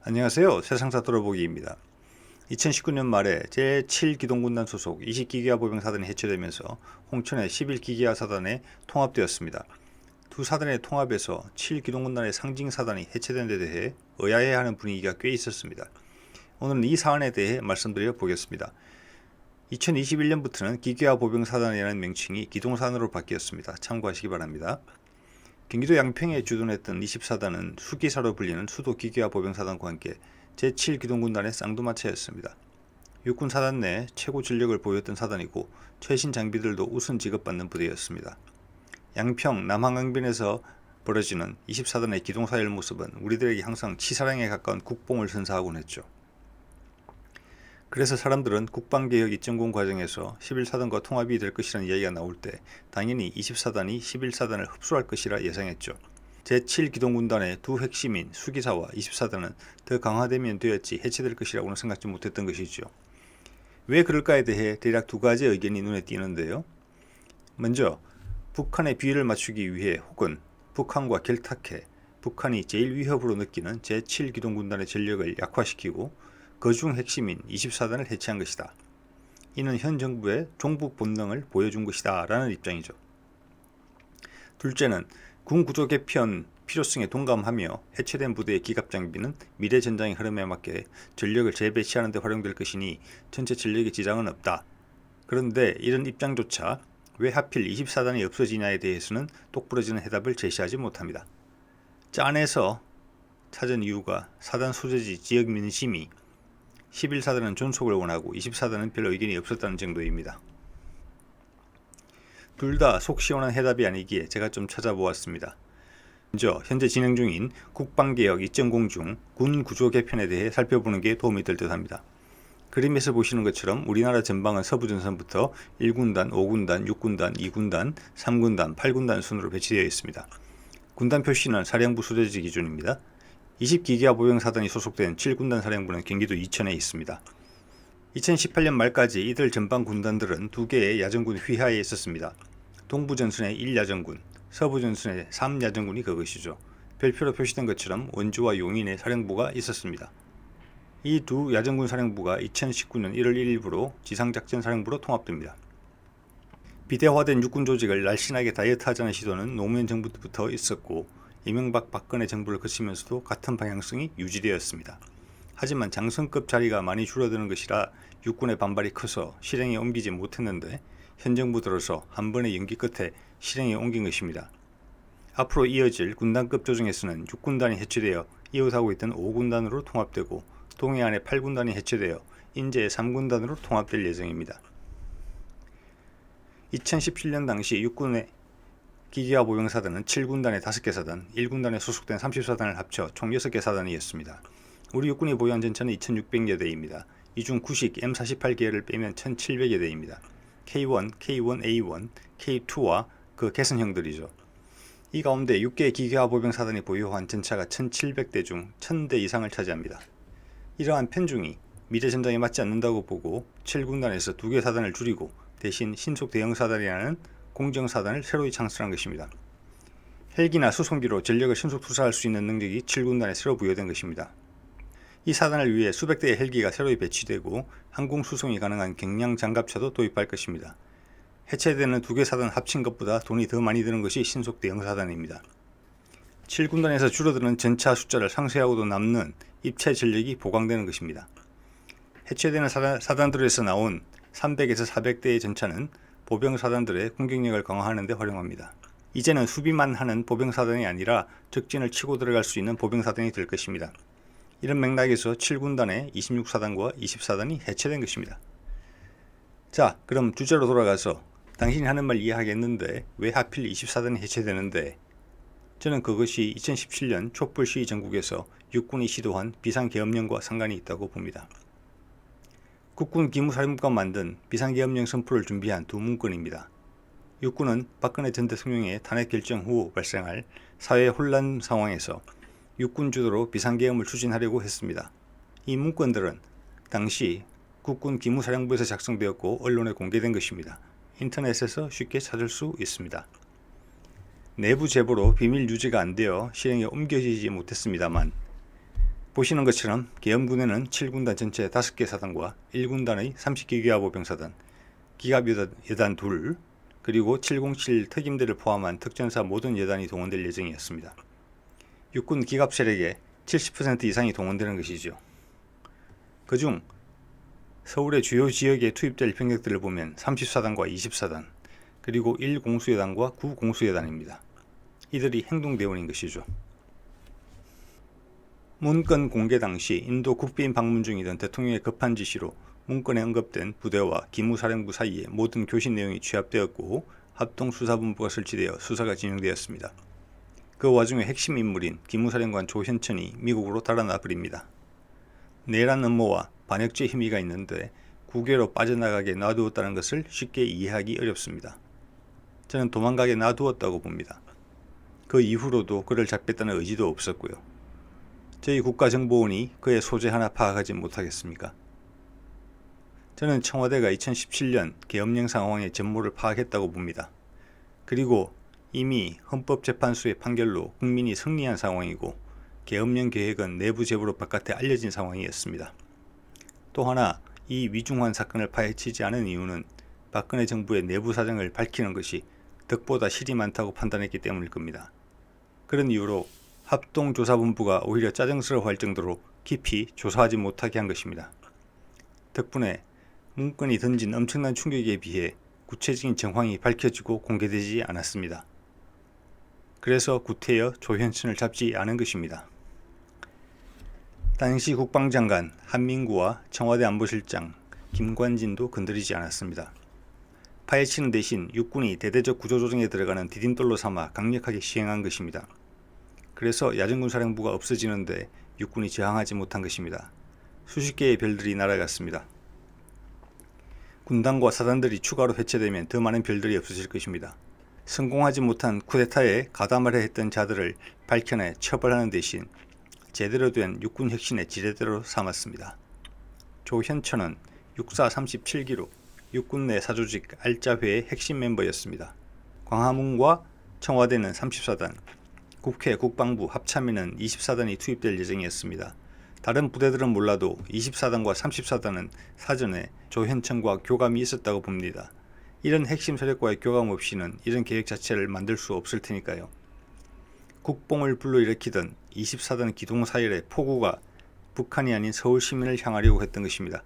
안녕하세요. 세상사 돌아보기입니다. 2019년 말에 제7기동군단 소속 20기계화 보병사단이 해체되면서 홍천의 11기계화 사단에 통합되었습니다. 두 사단의 통합에서 7기동군단의 상징사단이 해체된 데 대해 의아해하는 분위기가 꽤 있었습니다. 오늘은 이 사안에 대해 말씀드려 보겠습니다. 2021년부터는 기계화 보병사단이라는 명칭이 기동사단으로 바뀌었습니다. 참고하시기 바랍니다. 경기도 양평에 주둔했던 24단은 수기사로 불리는 수도 기계화 보병사단과 함께 제7기동군단의 쌍두마차였습니다. 육군 사단 내 최고 전력을 보였던 사단이고 최신 장비들도 우선 지급받는 부대였습니다. 양평 남한강변에서 벌어지는 24단의 기동사열 모습은 우리들에게 항상 치사량에 가까운 국뽕을 선사하곤 했죠. 그래서 사람들은 국방개혁 입점공 과정에서 11사단과 통합이 될 것이라는 이야기가 나올 때 당연히 24단이 11사단을 흡수할 것이라 예상했죠. 제7기동군단의 두 핵심인 수기사와 24단은 더 강화되면 되었지 해체될 것이라고는 생각지 못했던 것이죠. 왜 그럴까에 대해 대략 두 가지 의견이 눈에 띄는데요. 먼저 북한의 비위를 맞추기 위해 혹은 북한과 결탁해 북한이 제일 위협으로 느끼는 제7기동군단의 전력을 약화시키고 그중 핵심인 24단을 해체한 것이다. 이는 현 정부의 종북 본능을 보여준 것이다 라는 입장이죠. 둘째는 군 구조 개편 필요성에 동감하며 해체된 부대의 기갑 장비는 미래 전장의 흐름에 맞게 전력을 재배치하는 데 활용될 것이니 전체 전력에 지장은 없다. 그런데 이런 입장조차 왜 하필 24단이 없어지냐에 대해서는 똑부러지는 해답을 제시하지 못합니다. 짠에서 찾은 이유가 사단 소재지 지역 민심이 11사단은 존속을 원하고 24단은 별 의견이 없었다는 정도입니다. 둘 다 속 시원한 해답이 아니기에 제가 좀 찾아보았습니다. 먼저 현재 진행 중인 국방개혁 2.0 중 군 구조 개편에 대해 살펴보는 게 도움이 될 듯합니다. 그림에서 보시는 것처럼 우리나라 전방은 서부전선부터 1군단, 5군단, 6군단, 2군단, 3군단, 8군단 순으로 배치되어 있습니다. 군단 표시는 사령부 소재지 기준입니다. 20기계화 보병사단이 소속된 7군단 사령부는 경기도 이천에 있습니다. 2018년 말까지 이들 전방 군단들은 두 개의 야전군 휘하에 있었습니다. 동부전선의 1야전군, 서부전선의 3야전군이 그것이죠. 별표로 표시된 것처럼 원주와 용인에 사령부가 있었습니다. 이 두 야전군 사령부가 2019년 1월 1일부로 지상작전사령부로 통합됩니다. 비대화된 육군 조직을 날씬하게 다이어트하자는 시도는 노무현 정부 때부터 있었고 이명박 박근혜 정부를 거치면서도 같은 방향성이 유지되었습니다. 하지만 장성급 자리가 많이 줄어드는 것이라 육군의 반발이 커서 실행에 옮기지 못했는데 현 정부 들어서 한 번의 연기 끝에 실행에 옮긴 것입니다. 앞으로 이어질 군단급 조정에서는 6군단이 해체되어 이웃하고 있던 5군단으로 통합되고 동해안의 8군단이 해체되어 인제의 3군단으로 통합될 예정입니다. 2017년 당시 육군의 기계화 보병사단은 7군단의 5개 사단, 1군단에 소속된 30사단을 합쳐 총 6개 사단이었습니다. 우리 육군이 보유한 전차는 2600여 대입니다. 이 중 구식 M48계열을 빼면 1700여 대입니다. K1, K1A1, K2와 그 개선형들이죠. 이 가운데 6개의 기계화 보병사단이 보유한 전차가 1700대 중 1000대 이상을 차지합니다. 이러한 편중이 미래 전장에 맞지 않는다고 보고 7군단에서 2개 사단을 줄이고 대신 신속 대형사단이라는 공정사단을 새로이 창설한 것입니다. 헬기나 수송기로 전력을 신속 투사할 수 있는 능력이 7군단에 새로 부여된 것입니다. 이 사단을 위해 수백 대의 헬기가 새로이 배치되고 항공 수송이 가능한 경량 장갑차도 도입할 것입니다. 해체되는 2개 사단 합친 것보다 돈이 더 많이 드는 것이 신속 대형사단입니다. 7군단에서 줄어드는 전차 숫자를 상쇄하고도 남는 입체 전력이 보강되는 것입니다. 해체되는 사단들에서 나온 300에서 400대의 전차는 보병사단들의 공격력을 강화하는 데 활용합니다. 이제는 수비만 하는 보병사단이 아니라 적진을 치고 들어갈 수 있는 보병사단이 될 것입니다. 이런 맥락에서 7군단의 26사단과 20사단이 해체된 것입니다. 자, 그럼 주제로 돌아가서 당신이 하는 말 이해하겠는데 왜 하필 24단이 해체되는데? 저는 그것이 2017년 촛불 시위 전국에서 육군이 시도한 비상계엄령과 상관이 있다고 봅니다. 국군 기무사령부가 만든 비상계엄령 선포를 준비한 두 문건입니다. 육군은 박근혜 전 대통령의 탄핵 결정 후 발생할 사회 혼란 상황에서 육군 주도로 비상계엄을 추진하려고 했습니다. 이 문건들은 당시 국군 기무사령부에서 작성되었고 언론에 공개된 것입니다. 인터넷에서 쉽게 찾을 수 있습니다. 내부 제보로 비밀 유지가 안 되어 실행에 옮겨지지 못했습니다만 보시는 것처럼 계엄군에는 7군단 전체 5개 사단과 1군단의 30기계화 보병사단, 기갑여단 2, 그리고 707 특임대를 포함한 특전사 모든 여단이 동원될 예정이었습니다. 육군 기갑 세력의 70% 이상이 동원되는 것이죠. 그중 서울의 주요 지역에 투입될 병력들을 보면 30사단과 20사단, 그리고 1공수여단과 9공수여단입니다. 이들이 행동대원인 것이죠. 문건 공개 당시 인도 국빈 방문 중이던 대통령의 급한 지시로 문건에 언급된 부대와 기무사령부 사이에 모든 교신 내용이 취합되었고 합동수사본부가 설치되어 수사가 진행되었습니다. 그 와중에 핵심 인물인 기무사령관 조현천이 미국으로 달아나 버립니다. 내란 음모와 반역죄 혐의가 있는데 국외로 빠져나가게 놔두었다는 것을 쉽게 이해하기 어렵습니다. 저는 도망가게 놔두었다고 봅니다. 그 이후로도 그를 잡겠다는 의지도 없었고요. 저희 국가정보원이 그의 소재 하나 파악하지 못하겠습니까? 저는 청와대가 2017년 계엄령 상황의 전모를 파악했다고 봅니다. 그리고 이미 헌법재판소의 판결로 국민이 승리한 상황이고 계엄령 계획은 내부 제보로 바깥에 알려진 상황이었습니다. 또 하나 이 위중한 사건을 파헤치지 않은 이유는 박근혜 정부의 내부 사정을 밝히는 것이 덕보다 실이 많다고 판단했기 때문일 겁니다. 그런 이유로 합동조사본부가 오히려 짜증스러워할 정도로 깊이 조사하지 못하게 한 것입니다. 덕분에 문건이 던진 엄청난 충격에 비해 구체적인 정황이 밝혀지고 공개되지 않았습니다. 그래서 구태여 조현천을 잡지 않은 것입니다. 당시 국방장관 한민구와 청와대 안보실장 김관진도 건드리지 않았습니다. 파헤치는 대신 육군이 대대적 구조조정에 들어가는 디딤돌로 삼아 강력하게 시행한 것입니다. 그래서 야전군사령부가 없어지는데 육군이 저항하지 못한 것입니다. 수십 개의 별들이 날아갔습니다. 군단과 사단들이 추가로 해체되면 더 많은 별들이 없어질 것입니다. 성공하지 못한 쿠데타에 가담을 했던 자들을 밝혀내 처벌하는 대신 제대로 된 육군 혁신의 지뢰대로 삼았습니다. 조현천은 육사 37기로 육군 내 사조직 알짜회의 핵심 멤버였습니다. 광화문과 청와대는 30사단, 국회 국방부 합참에는 20사단이 투입될 예정이었습니다. 다른 부대들은 몰라도 20사단과 30사단은 사전에 조현천과 교감이 있었다고 봅니다. 이런 핵심 세력과의 교감 없이는 이런 계획 자체를 만들 수 없을 테니까요. 국뽕을 불러일으키던 20사단 기동사열의 포구가 북한이 아닌 서울 시민을 향하려고 했던 것입니다.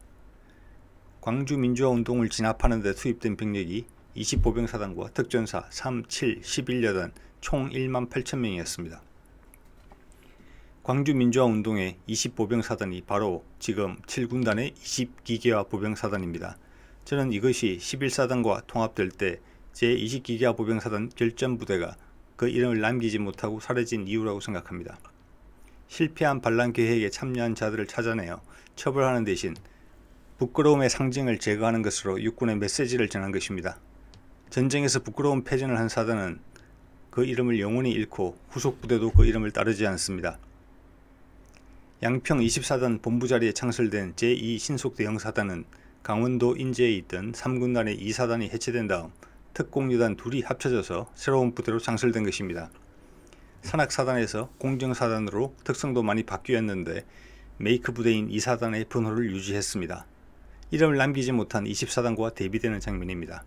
광주민주화운동을 진압하는 데 투입된 병력이 20보병사단과 특전사 3, 7, 11여단 총 1만 8천 명이었습니다. 광주민주화운동의 20보병사단이 바로 지금 7군단의 20기계화 보병사단입니다. 저는 이것이 11사단과 통합될 때 제20기계화 보병사단 결전부대가 그 이름을 남기지 못하고 사라진 이유라고 생각합니다. 실패한 반란 계획에 참여한 자들을 찾아내어 처벌하는 대신 부끄러움의 상징을 제거하는 것으로 육군의 메시지를 전한 것입니다. 전쟁에서 부끄러운 패전을 한 사단은 그 이름을 영원히 잃고 후속 부대도 그 이름을 따르지 않습니다. 양평 24단 본부 자리에 창설된 제2신속대형사단은 강원도 인제에 있던 3군단의 2사단이 해체된 다음 특공여단 둘이 합쳐져서 새로운 부대로 창설된 것입니다. 산악사단에서 공정사단으로 특성도 많이 바뀌었는데 메이크 부대인 2사단의 번호를 유지했습니다. 이름을 남기지 못한 20사단과 대비되는 장면입니다.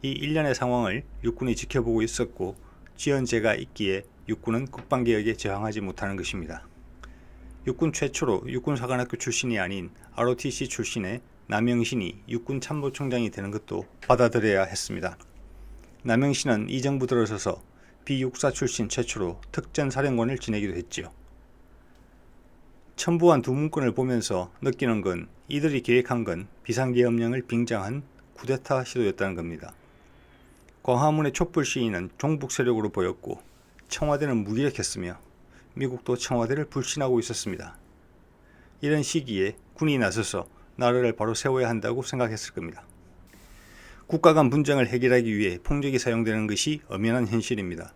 이 일련의 상황을 육군이 지켜보고 있었고 지연제가 있기에 육군은 국방개혁에 저항하지 못하는 것입니다. 육군 최초로 육군사관학교 출신이 아닌 ROTC 출신의 남영신이 육군 참모총장이 되는 것도 받아들여야 했습니다. 남영신은 이 정부 들어서서 비육사 출신 최초로 특전사령관을 지내기도 했지요. 첨부한 두 문건을 보면서 느끼는 건 이들이 계획한 건 비상계엄령을 빙자한 쿠데타 시도였다는 겁니다. 광화문의 촛불 시위는 종북 세력으로 보였고 청와대는 무기력했으며 미국도 청와대를 불신하고 있었습니다. 이런 시기에 군이 나서서 나라를 바로 세워야 한다고 생각했을 겁니다. 국가 간 분쟁을 해결하기 위해 폭력이 사용되는 것이 엄연한 현실입니다.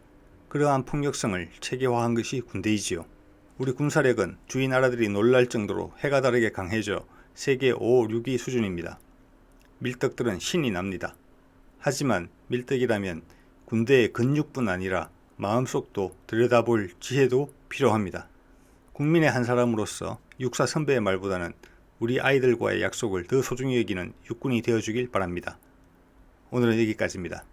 그러한 폭력성을 체계화한 것이 군대이지요. 우리 군사력은 주위 나라들이 놀랄 정도로 해가 다르게 강해져 세계 5, 6위 수준입니다. 밀떡들은 신이 납니다. 하지만 밀떡이라면 군대의 근육뿐 아니라 마음속도 들여다볼 지혜도 필요합니다. 국민의 한 사람으로서 육사 선배의 말보다는 우리 아이들과의 약속을 더 소중히 여기는 육군이 되어주길 바랍니다. 오늘은 여기까지입니다.